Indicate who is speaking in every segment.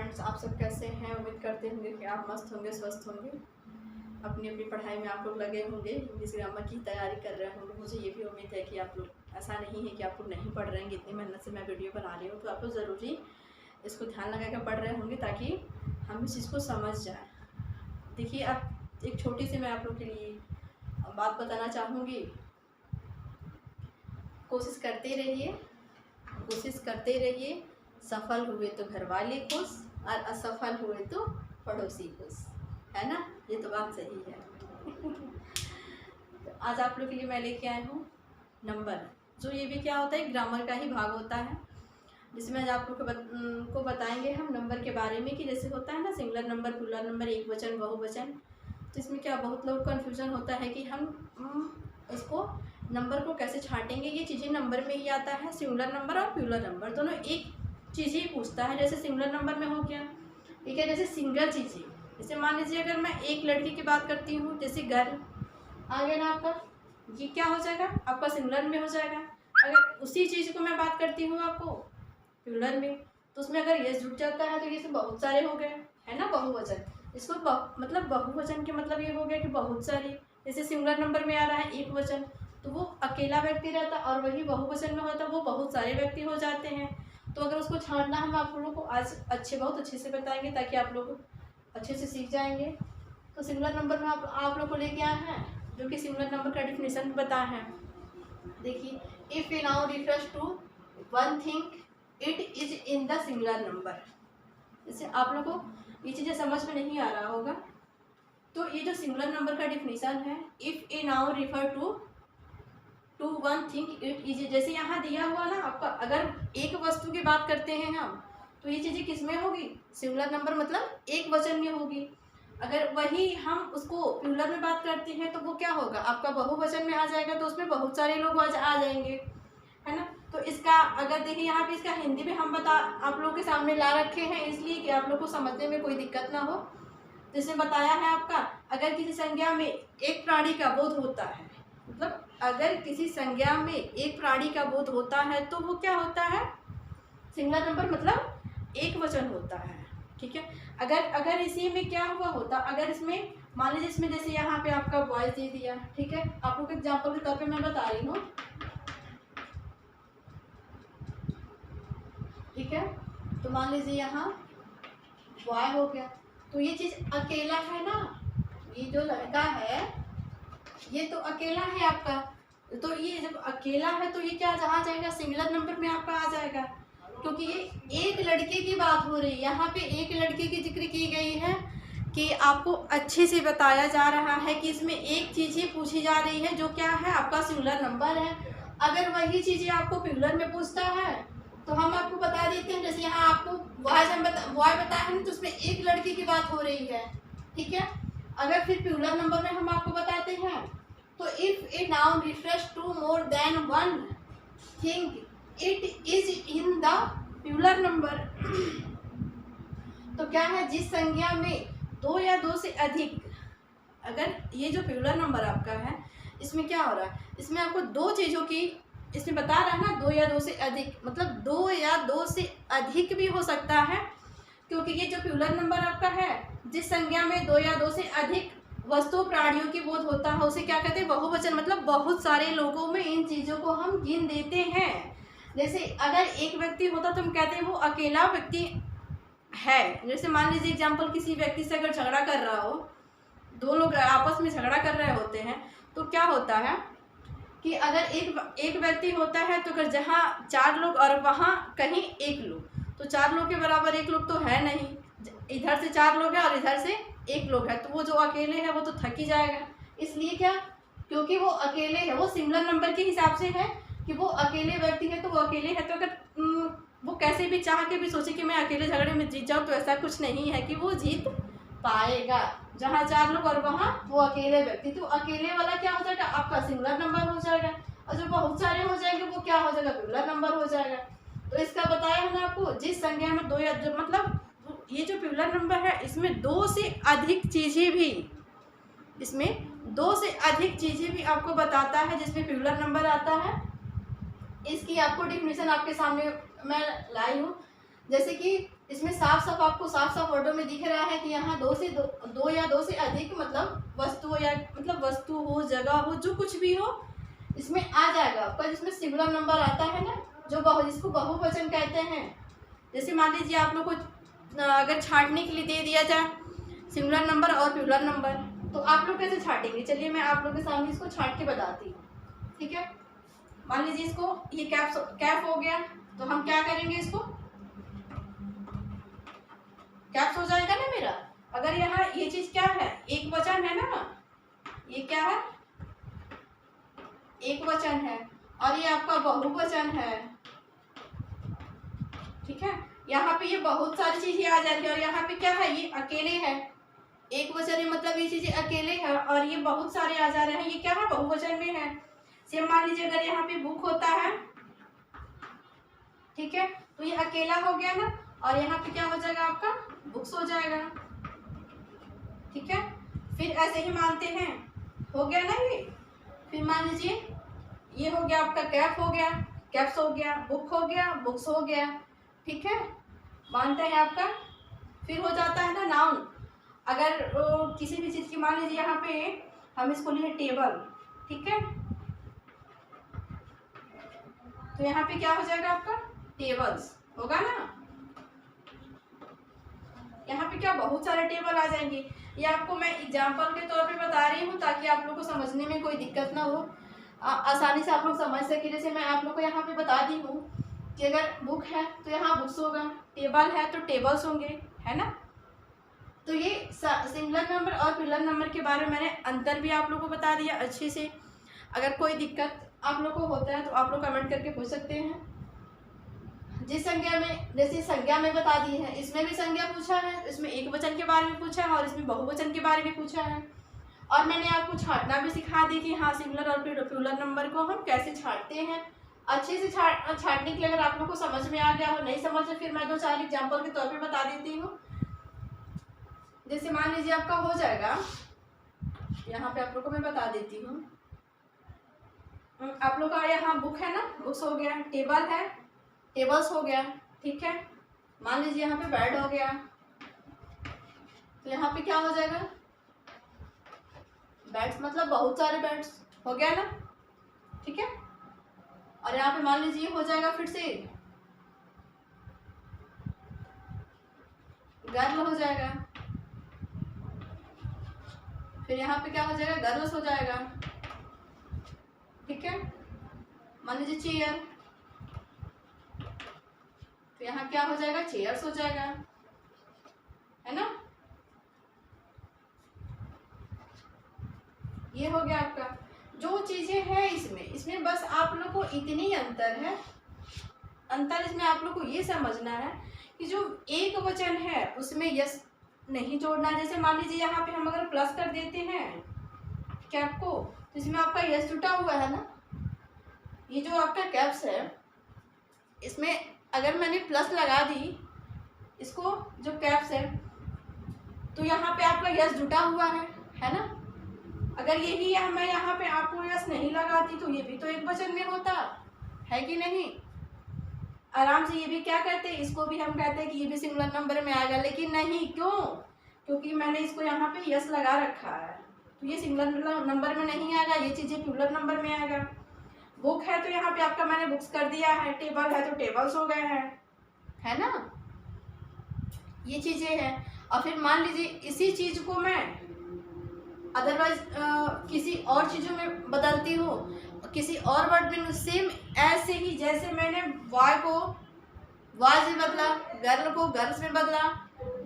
Speaker 1: Friends, आप सब कैसे हैं? उम्मीद करते होंगे कि आप मस्त होंगे, स्वस्थ होंगे, अपनी अपनी पढ़ाई में आप लोग लगे होंगे, इंग्लिश ग्रामर की तैयारी कर रहे होंगे। मुझे ये भी उम्मीद है कि आप लोग, ऐसा नहीं है कि आप लोग नहीं पढ़ रहे हैं। इतनी मेहनत से मैं वीडियो बना रही हूँ तो आप लोग ज़रूरी इसको ध्यान लगा कर पढ़ रहे होंगे ताकि हम इस चीज़ को समझ जाए। देखिए, अब एक छोटी सी मैं आप लोग के लिए बात बताना चाहूँगी। कोशिश करते रहिए, कोशिश करते रहिए। सफल हुए तो घर वाले खुश और असफल हुए तो पड़ोसी खुश, है ना? ये तो बात सही है। तो आज आप लोग के लिए मैं लेके आई हूँ नंबर, जो ये भी क्या होता है, ग्रामर का ही भाग होता है, जिसमें आज आप लोग को बताएंगे हम नंबर के बारे में कि जैसे होता है ना सिंगुलर नंबर, प्लूरल नंबर, एक वचन, बहुवचन। तो इसमें क्या बहुत लोग कन्फ्यूजन होता है कि हम इसको नंबर को कैसे छांटेंगे। ये चीज़ें नंबर में ही आता है, सिंगुलर नंबर और प्लूरल नंबर दोनों एक चीज़ ही पूछता है। जैसे सिंगुलर नंबर में हो गया, ठीक है, जैसे सिंगल चीज़ें, जैसे मान लीजिए अगर मैं एक लड़की की बात करती हूँ, जैसे घर आ गया ना आपका, ये क्या हो जाएगा, आपका सिंगुलर में हो जाएगा। अगर उसी चीज़ को मैं बात करती हूँ आपको प्लूरल में, तो उसमें अगर यस जुट जाता है तो ये बहुत सारे हो गए, है ना, बहुवचन। इसको मतलब बहुवचन के मतलब ये हो गया कि बहुत सारे। जैसे सिंगुलर नंबर में आ रहा है एक वचन, तो वो अकेला व्यक्ति रहता, और वही बहुवचन में होता वो बहुत सारे व्यक्ति हो जाते हैं। तो अगर उसको छांटना हम आप लोगों को आज बहुत अच्छे से बताएंगे ताकि आप लोग अच्छे से सीख जाएंगे। तो सिंगुलर नंबर में आप लोग को लेके आए हैं, जो कि सिंगुलर नंबर का डिफिनेशन बताया है। देखिए, if a noun refers to one thing it is in the singular number. जैसे आप लोगों को ये चीज़ें समझ में नहीं आ रहा होगा, तो ये जो सिंगुलर नंबर का डिफिनेशन है, if a noun refer to one thing it is, जैसे यहाँ दिया हुआ ना आपका, अगर एक वस्तु की बात करते हैं हम, तो ये चीज़ें किस में होगी, सिंगुलर नंबर मतलब एक वचन में होगी। अगर वही हम उसको प्लूरल में बात करते हैं तो वो क्या होगा, आपका बहुवचन में आ जाएगा, तो उसमें बहुत सारे लोग आ जाएंगे, है ना। तो इसका अगर देखिए यहाँ पे इसका हिंदी में हम आप लोगों के सामने ला रखे हैं, इसलिए कि आप लोग को समझने में कोई दिक्कत ना हो। जिसमें बताया है आपका, अगर किसी संज्ञा में एक प्राणी का बोध होता है, मतलब अगर किसी संज्ञा में एक प्राणी का बोध होता है तो वो क्या होता है, सिंगुलर नंबर मतलब एक वचन होता है, ठीक है। अगर इसी में क्या हुआ होता, अगर इसमें मान लीजिए इसमें जैसे यहाँ पे आपका बॉयज दे दिया, ठीक है, आप लोग एग्जाम्पल के तौर पे मैं बता रही हूँ, ठीक है। तो मान लीजिए यहाँ बॉय हो गया, तो ये चीज़ अकेला है ना, ये जो लड़का है ये तो अकेला है आपका, तो ये जब अकेला है तो ये क्या जहाँ जाएगा, सिंगुलर नंबर में आपका आ जाएगा, क्योंकि ये एक लड़के की बात हो रही है। यहाँ पे एक लड़के की जिक्र की गई है कि आपको अच्छे से बताया जा रहा है कि इसमें एक चीज़ ही पूछी जा रही है, जो क्या है, आपका सिंगुलर नंबर है। अगर वही चीज़ें आपको प्लूरल में पूछता है तो हम आपको बता देते हैं, जैसे यहाँ आपको बॉय बताया है ना, तो उसमें एक लड़की की बात हो रही है, ठीक है। अगर फिर प्लूरल नंबर में हम आपको बताते हैं, तो if a noun refers to more than one thing it is in the plural number. तो क्या है, जिस संज्ञा में दो या दो से अधिक, अगर ये जो प्लूरल नंबर आपका है, इसमें क्या हो रहा है, इसमें आपको दो चीज़ों की, इसमें बता रहा है ना, दो या दो से अधिक, मतलब दो या दो से अधिक भी हो सकता है, क्योंकि ये जो प्लूरल नंबर आपका है, जिस संज्ञा में दो या दो से अधिक वस्तु प्राणियों की बोध होता है, उसे क्या कहते हैं, बहुवचन। मतलब बहुत सारे लोगों में इन चीज़ों को हम गिन देते हैं। जैसे अगर एक व्यक्ति होता तो हम कहते हैं वो अकेला व्यक्ति है। जैसे मान लीजिए एग्जाम्पल, किसी व्यक्ति से अगर झगड़ा कर रहा हो, दो लोग आपस में झगड़ा कर रहे होते हैं, तो क्या होता है कि अगर एक व्यक्ति होता है, तो अगर जहाँ चार लोग और वहाँ कहीं एक लोग, तो चार लोग के बराबर एक लोग तो है नहीं, इधर से चार लोग हैं और इधर से एक लोग है, तो वो जो अकेले है वो तो थक ही जाएगा। इसलिए क्या, क्योंकि वो अकेले है, वो सिंगुलर नंबर के हिसाब से है कि वो अकेले व्यक्ति है, तो वो अकेले है। तो अगर वो कैसे भी चाह के भी सोचे कि मैं अकेले झगड़े में जीत जाऊँ, तो ऐसा कुछ नहीं है कि वो जीत पाएगा। जहाँ चार लोग और वहाँ वो अकेले व्यक्ति, तो अकेले वाला क्या हो जाएगा, आपका सिंगुलर नंबर हो जाएगा, और जो बहुत सारे हो जाएंगे वो क्या हो जाएगा, प्लूरल नंबर हो जाएगा। तो इसका बताया है ना आपको, जिस संख्या में दो या जो, मतलब ये जो प्लूरल नंबर है, इसमें दो से अधिक चीज़ें भी, इसमें दो से अधिक चीज़ें भी आपको बताता है, जिसमें प्लूरल नंबर आता है। इसकी आपको डिफिनेशन आपके सामने मैं लाई हूँ। जैसे कि इसमें साफ साफ आपको साफ साफ वर्डों में दिख रहा है कि यहाँ दो या दो से अधिक मतलब वस्तु या मतलब वस्तु हो, जगह हो, जो कुछ भी हो इसमें आ जाएगा आपका। जिसमें सिंगुलर नंबर आता है ना, जो जिसको बहुवचन कहते हैं। जैसे मान लीजिए आप लोग को अगर छांटने के लिए दे दिया जाए सिंगुलर नंबर और प्लूरल नंबर, तो आप लोग कैसे छांटेंगे? चलिए मैं आप लोग के सामने इसको छांट के बताती हूँ, ठीक है। मान लीजिए इसको ये कैप हो गया, तो हम क्या करेंगे, इसको कैप्स हो जाएगा ना मेरा। अगर यहाँ ये चीज क्या है, एक वचन है ना, ये क्या है, एक वचन है, और ये आपका बहुवचन है, ठीक है। यहाँ पे ये बहुत सारी चीजें आ जाती है, और यहाँ पे क्या है, ये अकेले है, एक वचन है मतलब ये चीजें अकेले है, और ये बहुत सारे आ जा रहे हैं, ये क्या है, बहुवचन में है। सेम मान लीजिए अगर यहाँ पे बुक होता है, ठीक है, तो ये अकेला हो गया ना, और यहाँ पे क्या हो जाएगा आपका, बुक्स हो जाएगा, ठीक है। फिर ऐसे ही मानते हैं, हो गया ना ये। फिर मान लीजिए ये हो गया आपका कैप हो गया, कैप्स हो गया, बुक हो गया, बुक्स हो गया, ठीक है, मानते हैं आपका। फिर हो जाता है ना नाउन। अगर किसी भी चीज़ की मान लीजिए यहाँ पे हम इसको लिए टेबल, ठीक है, तो यहाँ पे क्या हो जाएगा आपका, टेबल्स होगा ना। यहाँ पे क्या बहुत सारे टेबल आ जाएंगे। ये आपको मैं एग्जाम्पल के तौर पे बता रही हूँ ताकि आप लोग को समझने में कोई दिक्कत ना हो, आसानी से आप लोग समझ सके। जैसे मैं आप लोग को यहाँ पे बता दी हूँ कि अगर बुक है तो यहाँ बुक्स होगा, टेबल है तो टेबल्स होंगे, है ना। तो ये सिंगुलर नंबर और प्लूरल नंबर के बारे में मैंने अंतर भी आप लोग को बता दिया अच्छे से। अगर कोई दिक्कत आप लोग को होता है तो आप लोग कमेंट करके पूछ सकते हैं। जिस संज्ञा में, जैसे संज्ञा में बता दी है, इसमें भी संज्ञा पूछा है, इसमें एक वचन के बारे में पूछा है और इसमें बहुवचन के बारे में पूछा है। और मैंने आपको छांटना भी सिखा दी कि हाँ सिंगुलर और प्लूरल नंबर को हम कैसे छांटते हैं। अच्छे से छांटने के लिए अगर आप लोग को समझ में आ गया हो, नहीं समझ में, फिर मैं 2-4 एग्जाम्पल के तौर पर बता देती हूँ। जैसे मान लीजिए आपका हो जाएगा, यहाँ पे आप लोग को मैं बता देती हूँ। आप लोग का यहाँ बुक है ना, बुक्स हो गया, टेबल है, टेबल्स हो गया, ठीक है। मान लीजिए यहाँ पे बेड हो गया, तो यहाँ पे क्या हो जाएगा, बेड्स मतलब बहुत सारे बेड्स हो गया ना, ठीक है। और यहाँ पे मान लीजिए हो जाएगा फिर से गर्ल हो जाएगा, फिर यहाँ पे क्या हो जाएगा, गर्ल्स हो जाएगा, ठीक है। मान लीजिए चेयर, तो यहाँ क्या हो जाएगा, चेयर्स हो जाएगा, है ना। ये हो गया आपका। जो चीजें हैं इसमें बस आप लोग को इतनी अंतर है, अंतर इसमें आप लोग को ये समझना है कि जो एक वचन है उसमें यस नहीं जोड़ना। जैसे मान लीजिए यहाँ पे हम अगर प्लस कर देते हैं कैप को, तो इसमें आपका यस जुटा हुआ है ना, ये जो आपका कैप्स है इसमें अगर मैंने प्लस लगा दी इसको, जो कैप्स है, तो यहाँ पे आपका यस जुटा हुआ है ना। अगर यही है मैं यहाँ पे आपको यस नहीं लगाती तो ये भी तो एक वचन में होता है कि नहीं। आराम से ये भी क्या कहते हैं, इसको भी हम कहते हैं कि ये भी सिंगुलर नंबर में आएगा, लेकिन नहीं, क्यों, क्योंकि मैंने इसको यहाँ पे यस लगा रखा है, तो ये सिंगुलर नंबर में नहीं आएगा, ये चीज़ें प्लूरल नंबर में आएगा। बुक है तो यहाँ पे आपका मैंने बुक्स कर दिया है, टेबल है तो टेबल्स हो गए हैं, है ना। ये चीज़ें हैं। और फिर मान लीजिए इसी चीज़ को मैं अदरवाइज किसी और चीज़ों में बदलती हूँ, किसी और वर्ड में, सेम ऐसे ही जैसे मैंने वाई को वाई से बदला, गर्ल को गर्ल्स में बदला,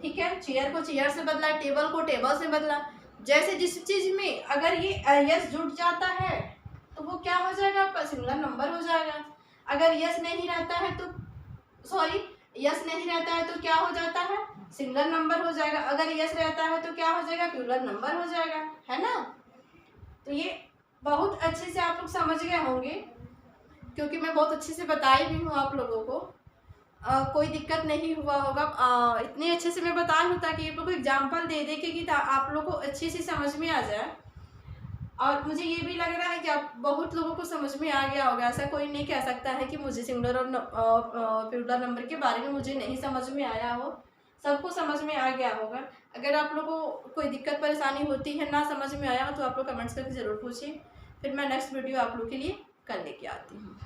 Speaker 1: ठीक है, चेयर को चेयर से बदला, टेबल को टेबल से बदला। जैसे जिस चीज़ में अगर ये यस जुड़ जाता है तो वो क्या हो जाएगा, आपका सिंगुलर नंबर हो जाएगा। अगर यस नहीं रहता है तो यस नहीं रहता है तो क्या हो जाता है, सिंगुलर नंबर हो जाएगा। अगर यस रहता है तो क्या हो जाएगा, प्लूरल नंबर हो जाएगा, है ना। तो ये बहुत अच्छे से आप लोग समझ गए होंगे, क्योंकि मैं बहुत अच्छे से बताई भी हूँ आप लोगों को। कोई दिक्कत नहीं हुआ होगा, इतने अच्छे से मैं बताई हूँ ताकि आप लोग को एग्जाम्पल दे दे कि आप लोग को अच्छे से समझ में आ जाए। और मुझे ये भी लग रहा है कि आप बहुत लोगों को समझ में आ गया होगा। ऐसा कोई नहीं कह सकता है कि मुझे सिंगुलर और प्लूरल नंबर के बारे में मुझे नहीं समझ में आया हो, सबको समझ में आ गया होगा। अगर आप लोगों को कोई दिक्कत परेशानी होती है, ना समझ में आया हो, तो आप लोग कमेंट्स करके ज़रूर पूछिए, फिर मैं नेक्स्ट वीडियो आप लोग के लिए कर लेके आती हूँ।